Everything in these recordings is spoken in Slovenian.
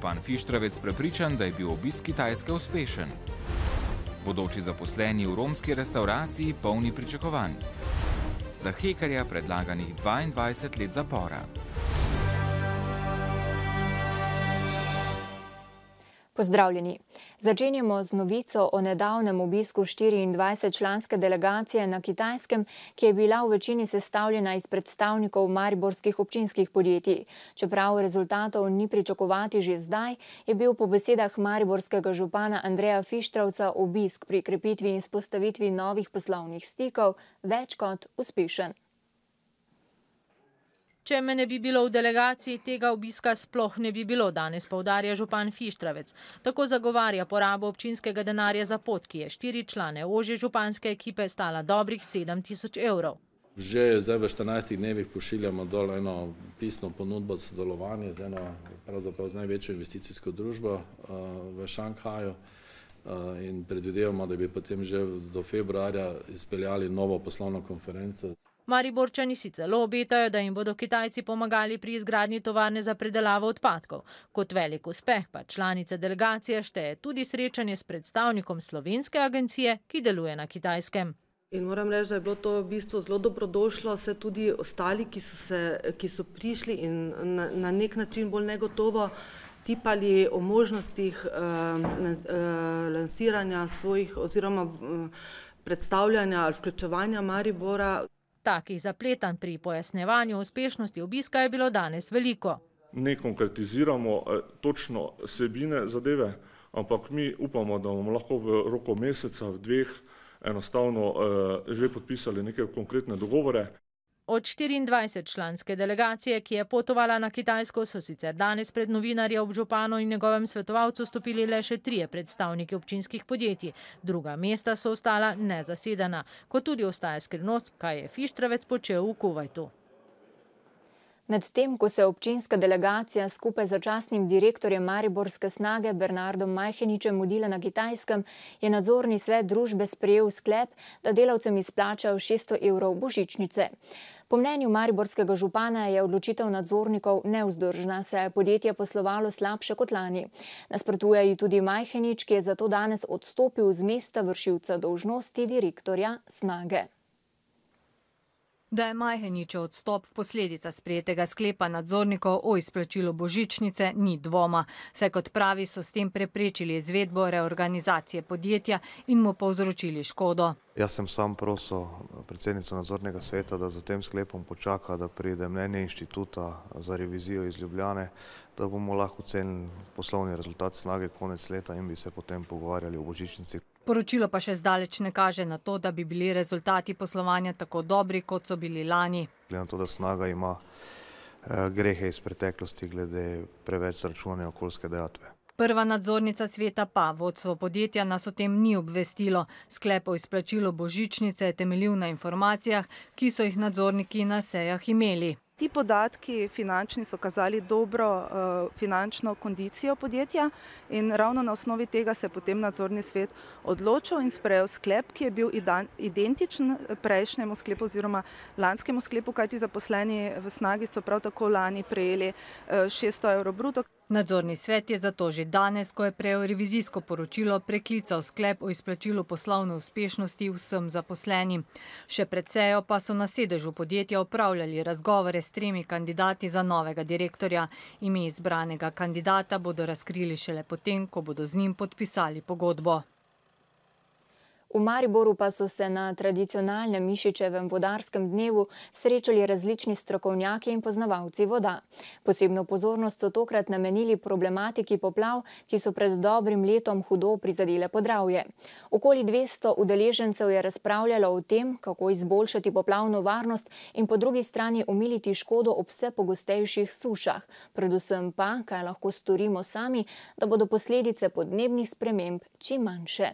župan Fištravec prepričan, da je bil obisk Kitajske uspešen. Bodoči zaposleni v romski restavraciji polni pričakovanj. Za hekerja predlaganih 22 let zapora. Pozdravljeni. Začenjamo z novico o nedavnem obisku 24-članske delegacije na Kitajskem, ki je bila v večini sestavljena iz predstavnikov mariborskih občinskih podjetij. Čeprav rezultatov ni pričakovati že zdaj, je bil po besedah mariborskega župana Andreja Fištravca obisk pri krepitvi in vzpostavitvi novih poslovnih stikov več kot uspešen. Če me ne bi bilo v delegaciji, tega obiska sploh ne bi bilo, danes poudarja župan Fištravec. Tako zagovarja porabo občinskega denarja za pot, ki je 4 člane ožje županske ekipe stala dobrih 7 000 evrov. Že zdaj v 14 dnevih pošiljamo dol eno pisno ponudbo za sodelovanje z eno pravzaprav z največjo investicijsko družbo v Šanghaju in predvidevamo, da bi potem že do februarja izpeljali novo poslovno konferenco. Mariborčani si celo obetajo, da jim bodo Kitajci pomagali pri izgradnji tovarne za predelavo odpadkov. Kot velik uspeh pa članice delegacije šteje tudi srečanje s predstavnikom slovenske agencije, ki deluje na Kitajskem. In moram reči, da je bilo to v bistvu zelo dobrodošlo, se tudi ostali, ki so prišli in na nek način bolj negotovo tipali o možnostih lansiranja svojih oziroma predstavljanja ali vključevanja Maribora. Takih zapletanj pri pojasnjevanju uspešnosti obiska je bilo danes veliko. Ne konkretiziramo točno vsebine zadeve, ampak mi upamo, da bomo lahko v roku meseca, v 2 enostavno že podpisali neke konkretne dogovore. Od 24-članske delegacije, ki je potovala na Kitajsko, so sicer danes pred novinarje ob županu in njegovem svetovalcu stopili le še 3 predstavniki občinskih podjetij. Druga mesta so ostala nezasedena, kot tudi ostaja skrivnost, kaj je Fištravec počel v Kuvajtu. Medtem, ko se občinska delegacija skupaj z začasnim direktorjem Mariborske snage Bernardom Majheničem mudila na Kitajskem, je nadzorni svet družbe sprejel sklep, da delavcem izplačajo 600 evrov božičnice. Po mnenju mariborskega župana je odločitev nadzornikov nevzdržna, saj je podjetje poslovalo slabše kot lani. Nasprotuje ji tudi Majhenič, ki je zato danes odstopil z mesta vršilca dolžnosti direktorja snage. Da je Majheničev odstop posledica sprejetega sklepa nadzornikov o izplačilu božičnice, ni dvoma. Saj kot pravi, so s tem preprečili izvedbo reorganizacije podjetja in mu povzročili škodo. Jaz sem sam prosil predsednico nadzornega sveta, da za tem sklepom počaka, da pride mnenje inštituta za revizijo iz Ljubljane, da bomo lahko ocenili poslovni rezultat snage konec leta in bi se potem pogovarjali o božičnici. Poročilo pa še zdaleč ne kaže na to, da bi bili rezultati poslovanja tako dobri, kot so bili lani. Glede na to, da snaga ima grehe iz preteklosti glede preveč zaračunane okoljske dajatve. Prva nadzornica sveta pa vodstvo podjetja nas o tem ni obvestilo. Sklep o izplačilu božičnice je temeljil na informacijah, ki so jih nadzorniki na sejah imeli. Ti podatki finančni so kazali dobro finančno kondicijo podjetja in ravno na osnovi tega se je potem nadzorni svet odločil in sprejel sklep, ki je bil identičen prejšnjemu sklepu oziroma lanskemu sklepu, kajti zaposleni v snagi so prav tako lani prejeli 600 evrov bruto. Nadzorni svet je zato že danes, ko je prejel revizijsko poročilo, preklical sklep o izplačilu poslovne uspešnosti vsem zaposlenim. Še pred sejo pa so na sedežu podjetja opravljali razgovore s 3 kandidati za novega direktorja. Ime izbranega kandidata bodo razkrili šele potem, ko bodo z njim podpisali pogodbo. V Mariboru pa so se na tradicionalnem Mišičevem vodarskem dnevu srečali različni strokovnjaki in poznavalci voda. Posebno pozornost so tokrat namenili problematiki poplav, ki so pred dobrim letom hudo prizadele Podravje. Okoli 200 udeležencev je razpravljalo o tem, kako izboljšati poplavno varnost in po drugi strani omiliti škodo ob vse pogostejših sušah. Predvsem pa, kaj lahko storimo sami, da bodo posledice podnebnih sprememb čim manjše.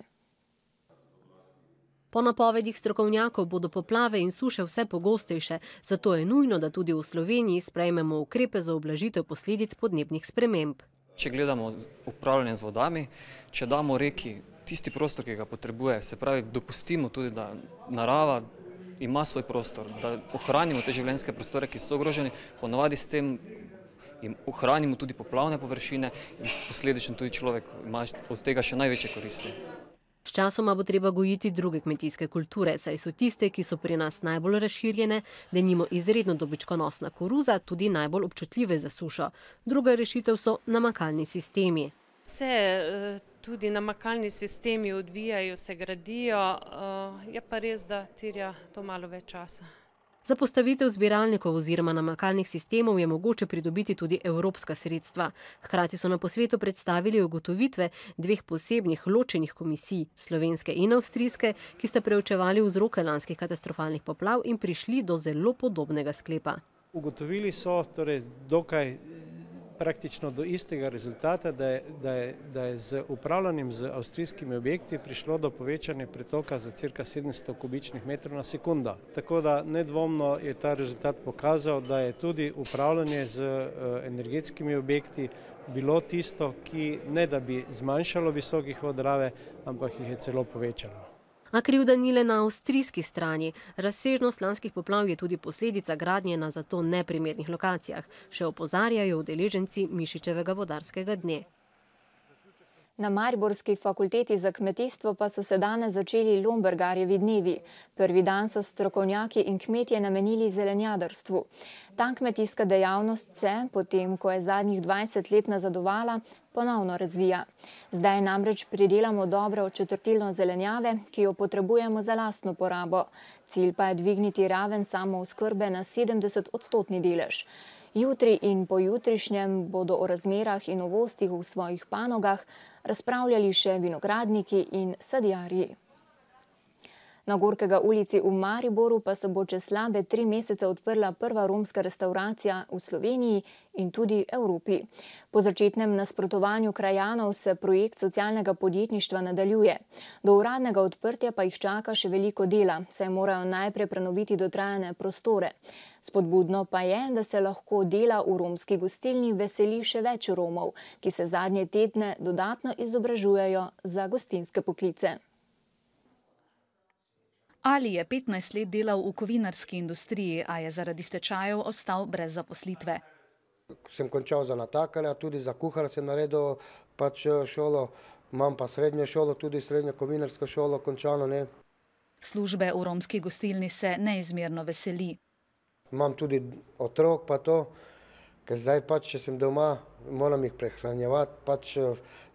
Po napovedih strokovnjakov bodo poplave in suše vse pogostejše, zato je nujno, da tudi v Sloveniji sprejmemo ukrepe za ublažitev posledic podnebnih sprememb. Če gledamo upravljanje z vodami, če damo reki tisti prostor, ki ga potrebuje, se pravi, dopustimo tudi, da narava ima svoj prostor, da ohranimo te življenjske prostore, ki so ogroženi, ponavadi s tem in ohranimo tudi poplavne površine in posledično tudi človek ima od tega še največje koristi. Sčasoma bo treba gojiti druge kmetijske kulture, saj so tiste, ki so pri nas najbolj razširjene, denimo izredno dobičkonosna koruza, tudi najbolj občutljive za sušo. Druga rešitev so namakalni sistemi. Se tudi namakalni sistemi odvijajo, se gradijo, je pa res, da terja to malo več časa. Za postavitev zbiralnikov oziroma namakalnih sistemov je mogoče pridobiti tudi evropska sredstva. Hkrati so na posvetu predstavili ugotovitve dveh posebnih ločenih komisij, slovenske in avstrijske, ki sta preučevali vzroke lanskih katastrofalnih poplav in prišli do zelo podobnega sklepa. Ugotovili so torej dokaj praktično do istega rezultata, da je z upravljanjem z avstrijskimi objekti prišlo do povečanja pretoka za cirka 700 kubičnih metrov na sekundo. Tako da nedvomno je ta rezultat pokazal, da je tudi upravljanje z energetskimi objekti bilo tisto, ki ne da bi zmanjšalo visokih vodarave, ampak jih je celo povečalo. A krivda ni le na avstrijski strani. Razsežnost lanskih poplav je tudi posledica gradnje na zato neprimernih lokacijah, še opozarjajo udeleženci Mišičevega vodarskega dne. Na Mariborski fakulteti za kmetijstvo pa so se danes začeli Lombergarjevi dnevi. Prvi dan so strokovnjaki in kmetje namenili zelenjadarstvu. Ta kmetijska dejavnost se, potem ko je zadnjih 20 let nazadovala, ponovno razvija. Zdaj namreč pridelamo dobro četrtino zelenjave, ki jo potrebujemo za lastno porabo. Cilj pa je dvigniti raven samooskrbe na 70% delež. Jutri in pojutrišnjem bodo o razmerah in novostih v svojih panogah razpravljali še vinogradniki in sadjarji. Na Gorkega ulici v Mariboru pa se bo čez slabe 3 mesece odprla prva romska restauracija v Sloveniji in tudi Evropi. Po začetnem nasprotovanju krajanov se projekt socialnega podjetništva nadaljuje. Do uradnega odprtja pa jih čaka še veliko dela, saj morajo najprej prenoviti dotrajane prostore. Spodbudno pa je, da se lahko dela v romski gostilni veseli še več Romov, ki se zadnje tedne dodatno izobražujejo za gostinske poklice. Ali je 15 let delal v kovinarski industriji, a je zaradi stečajev ostal brez zaposlitve. Sem končal za natakarja, tudi za kuhara sem naredil šolo, imam pa srednjo šolo, tudi srednjo kovinarsko šolo končano. Službe v romski gostilni se neizmerno veseli. Imam tudi otrok pa to, ker zdaj če sem doma, moram jih prehranjevati,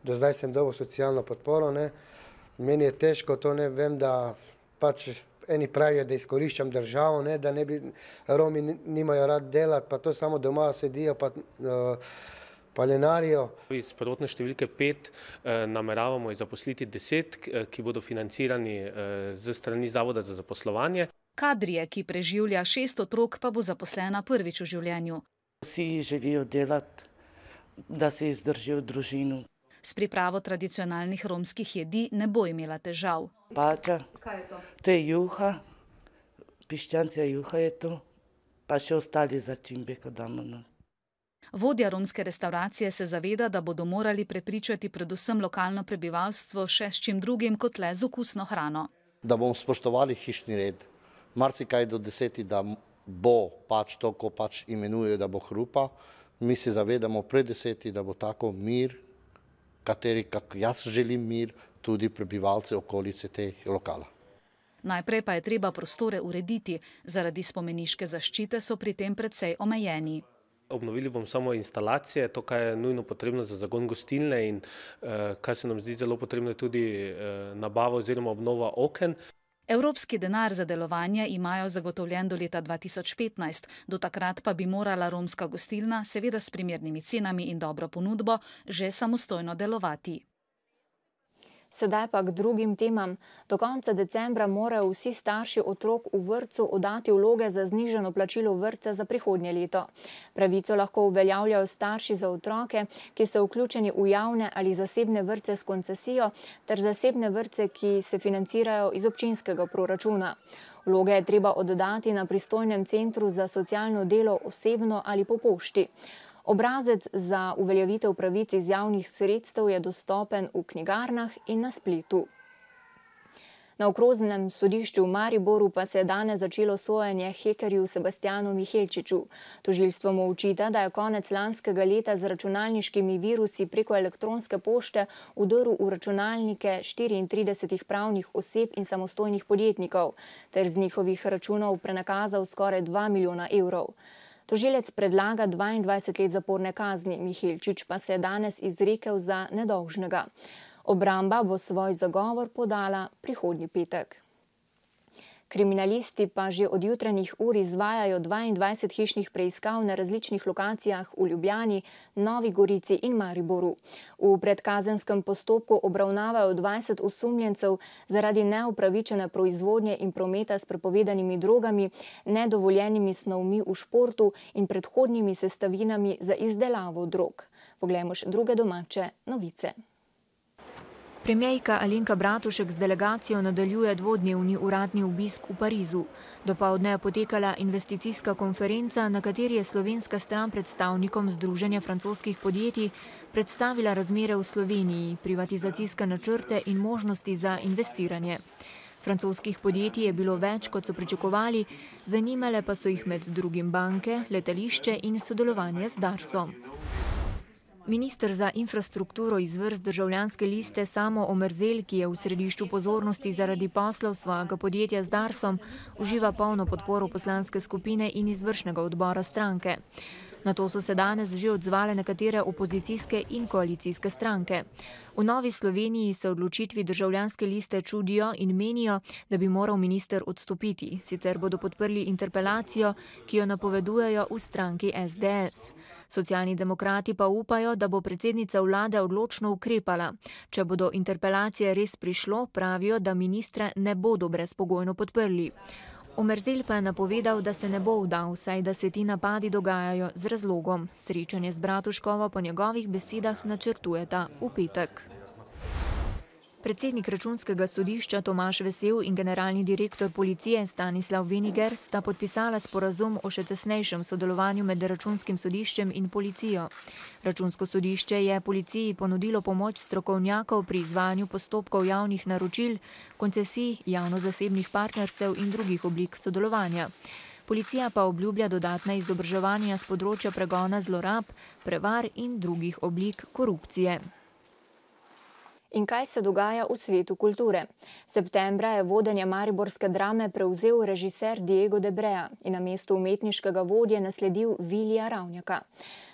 do zdaj sem dobil socialno podporo. Meni je težko to, vem, da eni pravijo, da izkoriščam državo, da ne bi Romi nimajo rad delati, pa to samo doma sedijo, pa lenarijo. Iz prvotne številke 5 nameravamo zaposliti 10, ki bodo financirani z strani Zavoda za zaposlovanje. Kadrije, ki preživlja 6 otrok, pa bo zaposlena prvič v življenju. Vsi želijo delati, da se izdržijo družino. S pripravo tradicionalnih romskih jedi ne bo imela težav. Pača, to je juha, piščancija juha je to, pa še ostali začimbe, ko damo. Vodja romske restauracije se zaveda, da bodo morali prepričati predvsem lokalno prebivalstvo še s čim drugim kot le z okusno hrano. Da bomo spoštovali hišni red, marsikaj do 10, da bo to, ko imenuje, da bo hrupa. Mi se zavedamo pred 10, da bo tako mir, kateri, kak jaz želim mir, tudi prebivalce okolice teh lokala. Najprej pa je treba prostore urediti, zaradi spomeniške zaščite so pri tem precej omejeni. Obnovili bom samo instalacije, to, kar je nujno potrebno za zagon gostilne in kar se nam zdi zelo potrebno, je tudi nabava oziroma obnova oken. Evropski denar za delovanje imajo zagotovljen do leta 2015, do takrat pa bi morala romska gostilna, seveda s primernimi cenami in dobro ponudbo, že samostojno delovati. Sedaj pa k drugim temam. Do konca decembra morajo vsi starši otrok v vrtcu oddati vloge za znižano plačilo vrtca za prihodnje leto. Pravico lahko uveljavljajo starši za otroke, ki so vključeni v javne ali zasebne vrtce s koncesijo, ter zasebne vrtce, ki se financirajo iz občinskega proračuna. Vloge je treba oddati na pristojnem centru za socialno delo osebno ali po pošti. Obrazec za uveljavitev pravic iz javnih sredstev je dostopen v knjigarnah in na spletu. Na okrožnem sodišču v Mariboru pa se je danes začelo sojenje hekerju Sebastjanu Mihelčiču. Tožilstvo mu očita, da je konec lanskega leta z računalniškimi virusi preko elektronske pošte vdrl v računalnike 34 pravnih oseb in samostojnih podjetnikov, ter z njihovih računov prenakazal skoraj 2 milijona evrov. Tožilec predlaga 22 let zaporne kazni, Mihelčič pa se je danes izrekel za nedolžnega. Obramba bo svoj zagovor podala prihodnji petek. Kriminalisti pa že od jutranjih ur izvajajo 22 hišnih preiskav na različnih lokacijah v Ljubljani, Novi Gorici in Mariboru. V predkazenskem postopku obravnavajo 20 osumljencev zaradi neupravičene proizvodnje in prometa s prepovedanimi drogami, nedovoljenimi snovmi v športu in predhodnimi sestavinami za izdelavo drog. Poglejmo še druge domače novice. Premierka Alenka Bratušek z delegacijo nadaljuje dvodnevni uradni obisk v Parizu. Dopoldne je potekala investicijska konferenca, na kateri je slovenska stran predstavnikom Združenja francoskih podjetij predstavila razmere v Sloveniji, privatizacijske načrte in možnosti za investiranje. Francoskih podjetij je bilo več, kot so pričakovali, zanimale pa so jih med drugim banke, letališče in sodelovanje z Darsom. Minister za infrastrukturo iz vrst Državljanske liste Samo Omerzel, ki je v središču pozornosti zaradi poslov svojega podjetja z Darsom, uživa polno podporo poslanske skupine in izvršnega odbora stranke. Na to so se danes že odzvale nekatere opozicijske in koalicijske stranke. V Novi Sloveniji se odločitvi Državljanske liste čudijo in menijo, da bi moral minister odstopiti, sicer bodo podprli interpelacijo, ki jo napovedujejo v stranki SDS. Socialni demokrati pa upajo, da bo predsednica vlade odločno ukrepala. Če bodo interpelacije res prišlo, pravijo, da ministra ne bodo brezpogojno podprli. Omerzel pa je napovedal, da se ne bo vdal, saj da se ti napadi dogajajo z razlogom. Srečanje z Bratuškovo po njegovih besedah načrtujeta v petek. Predsednik Računskega sodišča Tomaž Vesel in generalni direktor policije Stanislav Veniger sta podpisala sporazum o še tesnejšem sodelovanju med Računskim sodiščem in policijo. Računsko sodišče je policiji ponudilo pomoč strokovnjakov pri izvajanju postopkov javnih naročil, koncesij, javno-zasebnih partnerstev in drugih oblik sodelovanja. Policija pa obljublja dodatna izobraževanja s področja pregona zlorab, prevar in drugih oblik korupcije. In kaj se dogaja v svetu kulture? Septembra je vodenje mariborske drame prevzel režiser Diego Debrea in na mesto umetniškega vodje nasledil Vilija Ravnjaka.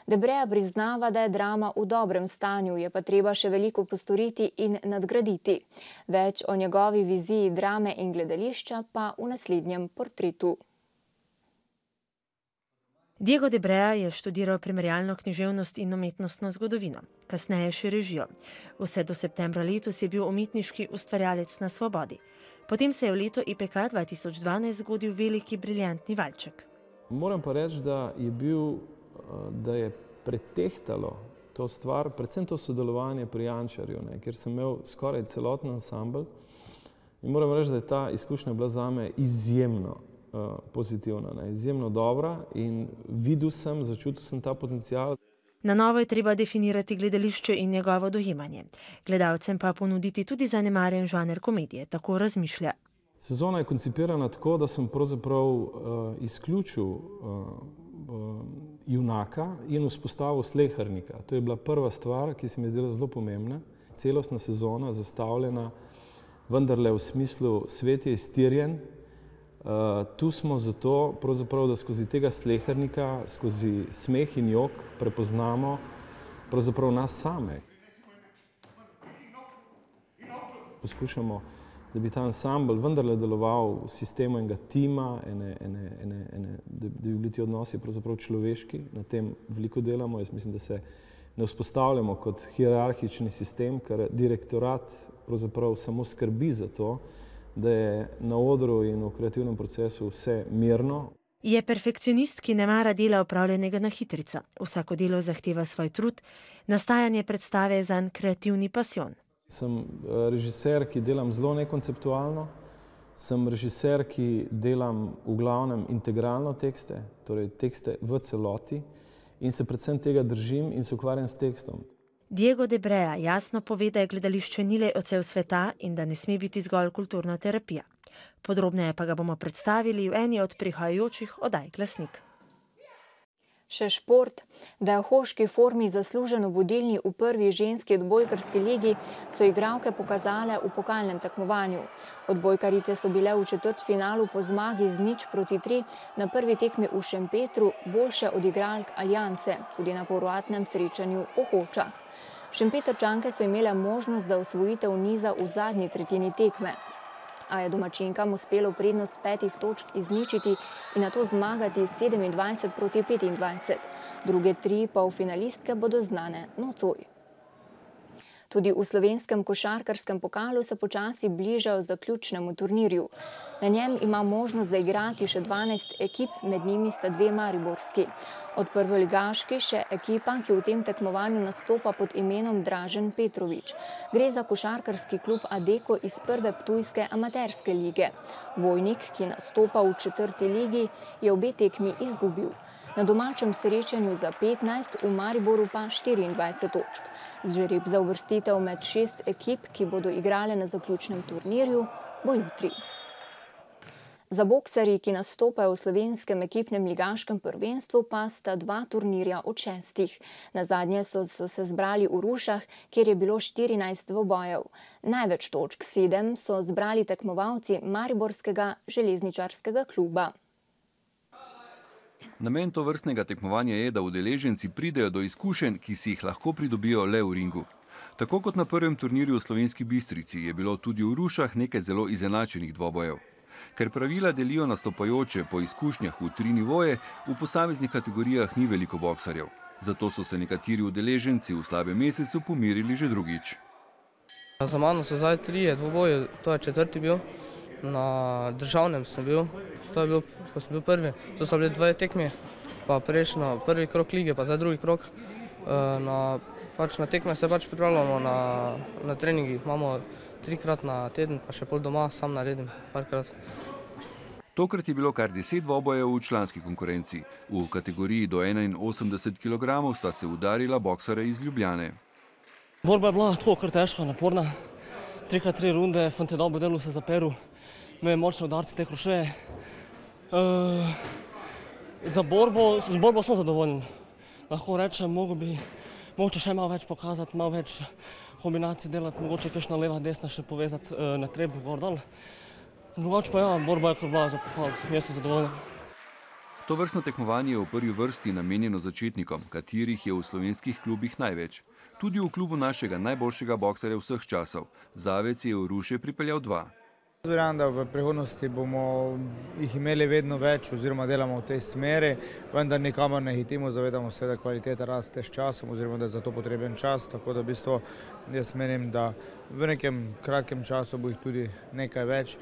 Debrea priznava, da je drama v dobrem stanju, je pa treba še veliko postoriti in nadgraditi. Več o njegovi viziji drame in gledališča pa v naslednjem portretu. Diego Debrea je študiral primerjalno književnost in umetnostno zgodovino, kasneje še režijo. Vse do septembra letos je bil umetniški ustvarjalec na svobodi. Potem se je v letu IPK 2012 zgodil veliki briljantni valček. Moram pa reči, da je pretehtalo to stvar, predvsem to sodelovanje pri Jančarju, ker sem imel skoraj celoten ansambl in moram reči, da je ta izkušnja bila zame izjemno pozitivna, izjemno dobra in videl sem, začutil sem ta potencial. Na novo je treba definirati gledališče in njegovo dojemanje. Gledalcem pa ponuditi tudi zanemarjen žanr komedije, tako razmišlja. Sezona je koncipirana tako, da sem pravzaprav izključil junaka in vzpostavil slehernika. To je bila prva stvar, ki se mi je zdela zelo pomembna. Celostna sezona zastavljena vendarle v smislu svet je iztirjen. Tu smo zato, pravzaprav, da skozi tega slehernika, skozi smeh in jok prepoznamo pravzaprav nas same. Poskušamo, da bi ta ansambl vendarle deloval v sistemu enega tima, da bi bili ti odnosi pravzaprav človeški, na tem veliko delamo. Jaz mislim, da se ne vzpostavljamo kot hierarhični sistem, ker direktorat pravzaprav samo skrbi za to, da je na odru in v kreativnem procesu vse mirno. Je perfekcionist, ki ne mara dela opravljenega na hitrico. Vsako delo zahteva svoj trud, nastajanje predstave je zanj kreativni pasijon. Sem režiser, ki delam zelo nekonceptualno, sem režiser, ki delam v glavnem integralno tekste, torej tekste v celoti in se predvsem tega držim in se ukvarjam s tekstom. Diego de Brea jasno pove, da je gledališče ni le odsev sveta in da ne sme biti zgolj kulturna terapija. Podrobneje pa ga bomo predstavili v eni od prihajajočih oddaj Glasnik. Še šport. Da je v hoški formi zasluženo vodilni v prvi ženski odbojkarski ligi, so igralke pokazale v pokalnem tekmovanju. Odbojkarice so bile v četrtfinalu po zmagi z 0-3 na prvi tekmi v Šempetru boljše od igralk Aljanse, tudi na povratnem srečanju v Hočah. Šempetrčanke so imele možnost za osvojitev niza v zadnji tretjini tekme, a je domačinkam uspelo prednost 5 točk izničiti in nato zmagati 27-25. Druge 3 polfinalistke bodo znane nocoj. Tudi v slovenskem košarkarskem pokalu se počasi bližajo zaključnemu turnirju. Na njem ima možnost zaigrati še 12 ekip, med njimi sta 2 mariborski. Od prvoligaški še ekipa, ki v tem tekmovanju nastopa pod imenom Dražen Petrovič. Gre za košarkarski klub Adeko iz prve ptujske amaterske lige. Vojnik, ki nastopa v 4. ligi, je obe tekmi izgubil. Na domačem srečanju za 15, v Mariboru pa 24 točk. Žreb za uvrstitev med 6 ekip, ki bodo igrale na zaključnem turnirju, bo jutri. Za boksarji, ki nastopajo v slovenskem ekipnem ligaškem prvenstvu, pa sta 2 turnirja od 6. Nazadnje so se zbrali v Rušah, kjer je bilo 14 dvobojev. Največ točk, 7, so zbrali tekmovalci mariborskega železničarskega kluba. Namen tovrstnega tekmovanja je, da udeleženci pridejo do izkušenj, ki si jih lahko pridobijo le v ringu. Tako kot na prvem turnirju v Slovenski Bistrici je bilo tudi v Rušah nekaj zelo izenačenih dvobojev. Ker pravila delijo nastopajoče po izkušnjah v 3 nivoje, v posameznih kategorijah ni veliko boksarjev. Zato so se nekateri udeleženci v slabem mesecu pomirili že drugič. Za mano so zdaj 3 dvoboje, to je 4. bil. Na državnem sem bil, to je bil, ko sem bil prvi. To so bile 2 tekmi, pa prejšnjo prvi krok lige, pa zdaj drugi krok. Na tekme se pripravljamo na treningih, imamo 3-krat na teden, pa še pol doma sam naredim parkrat. Tokrat je bilo kar 10 dvobojev v članski konkurenci. V kategoriji do 81 kg sta se udarila boksare iz Ljubljane. Borba je bila tako kar težka, naporna. 3x3 runde, fante dobro delo se zaperu. Imel močne udarce, te krošeje. Z borbo sem zadovoljen. Lahko rečem, mogoče še malo več pokazati, malo več kombinacij delati, mogoče kakšna leva, desna še povezati na trebu gor dol. Drugače pa ja, borba je kar bila za pohval, jaz sem zadovoljen. Tovrstno tekmovanje je v prvi vrsti namenjeno začetnikom, katerih je v slovenskih klubih največ. Tudi v klubu našega najboljšega boksarja vseh časov. Zavec je v Ruše pripeljal 2. Verjamem, da v prihodnosti bomo jih imeli vedno več oziroma delamo v tej smeri, vendar nikamor ne hitimo, zavedamo se, da kvaliteta raste s časom oziroma da je za to potreben čas, tako da v bistvu jaz menim, da v nekem kratkem času bo jih tudi nekaj več.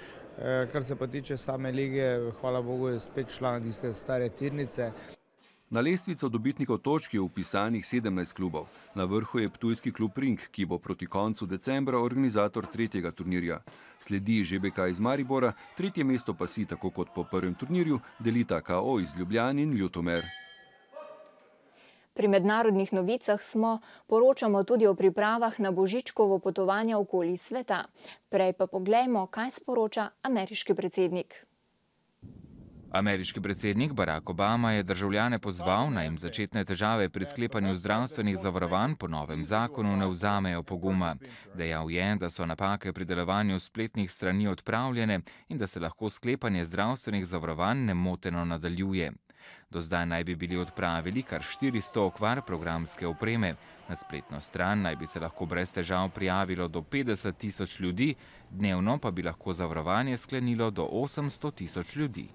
Kar se pa tiče same lige, hvala Bogu, je spet šla na tiste stare tirnice. Na lestvico dobitnikov točk je vpisanih 17 klubov. Na vrhu je ptujski klub Ring, ki bo proti koncu decembra organizator 3. turnirja. Sledi ŽBK iz Maribora, 3. mesto pa si, tako kot po prvem turnirju, delita KO iz Ljubljane in Ljutomer. Pri mednarodnih novicah poročamo tudi o pripravah na božičkovo potovanje okoli sveta. Prej pa poglejmo, kaj sporoča ameriški predsednik. Ameriški predsednik Barack Obama je državljane pozval, naj jim začetne težave pri sklepanju zdravstvenih zavarovanj po novem zakonu ne vzamejo poguma. Dejal je, da so napake pri delovanju spletnih strani odpravljene in da se lahko sklepanje zdravstvenih zavarovanj nemoteno nadaljuje. Do zdaj naj bi bili odpravili kar 400 okvar programske opreme. Na spletno stran naj bi se lahko brez težav prijavilo do 50 000 ljudi, dnevno pa bi lahko zavarovanje sklenilo do 800 000 ljudi.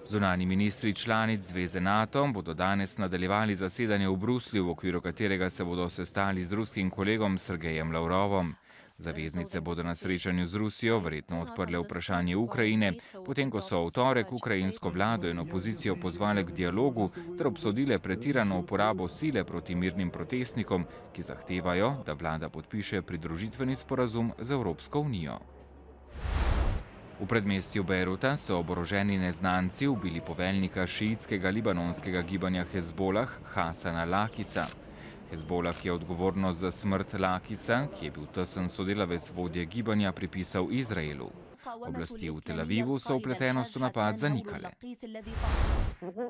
Zunanji ministri članic Zveze NATO bodo danes nadaljevali zasedanje v Bruslju, v okviru katerega se bodo sestali z ruskim kolegom Sergejem Lavrovom. Zaveznice bodo na srečanju z Rusijo verjetno odprle vprašanje Ukrajine, potem ko so v torek ukrajinsko vlado in opozicijo pozvale k dialogu ter obsodile pretirano uporabo sile proti mirnim protestnikom, ki zahtevajo, da vlada podpiše pridružitveni sporazum z Evropsko unijo. V predmestju Bejruta so oboroženi neznanci ubili poveljnika šiitskega libanonskega gibanja Hezbolah Hasana Lakica. Hezbolah je odgovornost za smrt Lakisa, ki je bil tesen sodelavec vodje gibanja, pripisal Izraelu. Oblasti v Tel Avivu so vpletenost v napad zanikale.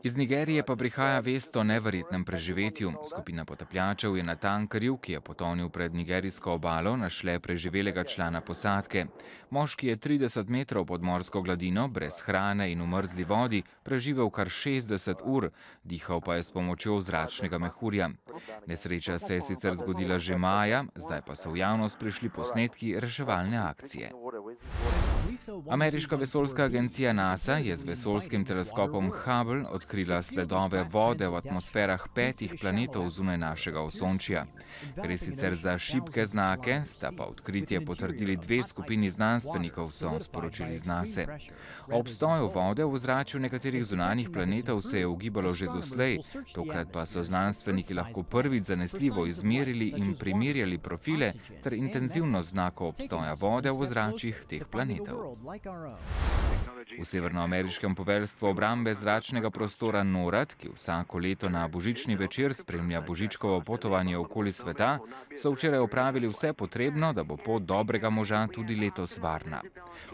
Iz Nigerije pa prihaja vest o neverjetnem preživetju. Skupina potapljačev je na tankerju, ki je potonil pred nigerijsko obalo, našle preživelega člana posadke. Moški je 30 metrov pod morsko gladino, brez hrane in v mrzli vodi, preživel kar 60 ur, dihal pa je s pomočjo zračnega mehurja. Nesreča se je sicer zgodila že maja, zdaj pa so v javnost prišli posnetki reševalne akcije. Ameriška vesoljska agencija NASA je z vesoljskim teleskopom Hubble odkrila sledove vode v atmosferah 5 planetov zunaj našega osončja. Gre sicer za šibke znake, sta pa odkritje potrdili 2 skupini znanstvenikov, so sporočili z NASA. O obstoju vode v ozračju nekaterih zunanjih planetov se je ugibalo že doslej, tokrat pa so znanstveniki lahko prvič zanesljivo izmerili in primerjali profile ter intenzivnost znakov obstoja vode v ozračjih teh planetov. V severnoameriškem poveljstvu obrambe zračnega prostora NORAD, ki vsako leto na božični večer spremlja božičkovo potovanje okoli sveta, so včeraj opravili vse potrebno, da bo pot dobrega moža tudi letos varna.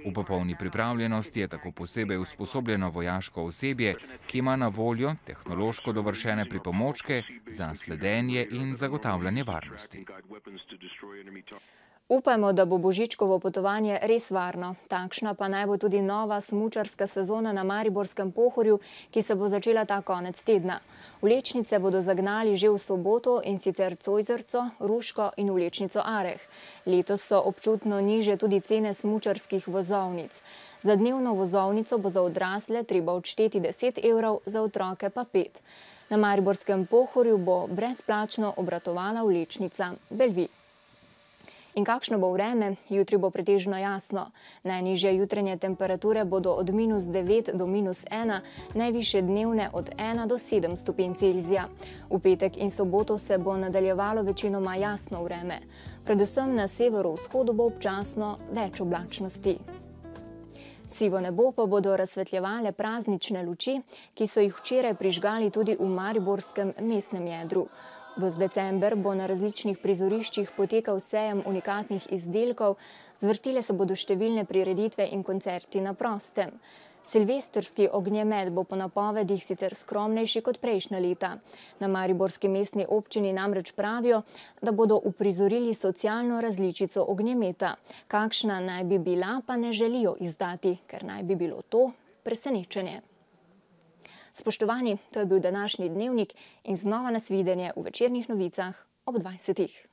V popolni pripravljenosti je tako posebej usposobljeno vojaško osebje, ki ima na voljo tehnološko dovršene pripomočke za sledenje in zagotavljanje varnosti. Upajmo, da bo božičkovo potovanje res varno. Takšna pa naj bo tudi nova smučarska sezona na Mariborskem Pohorju, ki se bo začela ta konec tedna. Vlečnice bodo zagnali že v soboto, in sicer Cojzrco, Ruško in vlečnico Areh. Letos so občutno nižje tudi cene smučarskih vozovnic. Za dnevno vozovnico bo za odrasle treba odšteti 10 evrov, za otroke pa 5. Na Mariborskem Pohorju bo brezplačno obratovala vlečnica Belvi. In kakšno bo vreme? Jutri bo pretežno jasno. Najnižje jutranje temperature bodo od -9 do -1, najvišje dnevne od 1 do 7 stopinj Celzija. V petek in soboto se bo nadaljevalo večinoma jasno vreme. Predvsem na severovzhodu bo občasno več oblačnosti. Sivo nebo pa bodo razsvetljevale praznične luči, ki so jih včeraj prižgali tudi v mariborskem mestnem jedru. Ves december bo na različnih prizoriščih potekal sejem unikatnih izdelkov, zvrstile se bodo številne prireditve in koncerti na prostem. Silvestrski ognjemet bo po napovedih sicer skromnejši kot prejšnja leta. Na mariborski mestni občini namreč pravijo, da bodo uprizorili socialno različico ognjemeta. Kakšna naj bi bila, pa ne želijo izdati, ker naj bi bilo to presenečenje. Spoštovani, to je bil današnji dnevnik in znova nasvidenje v večernih novicah ob 20.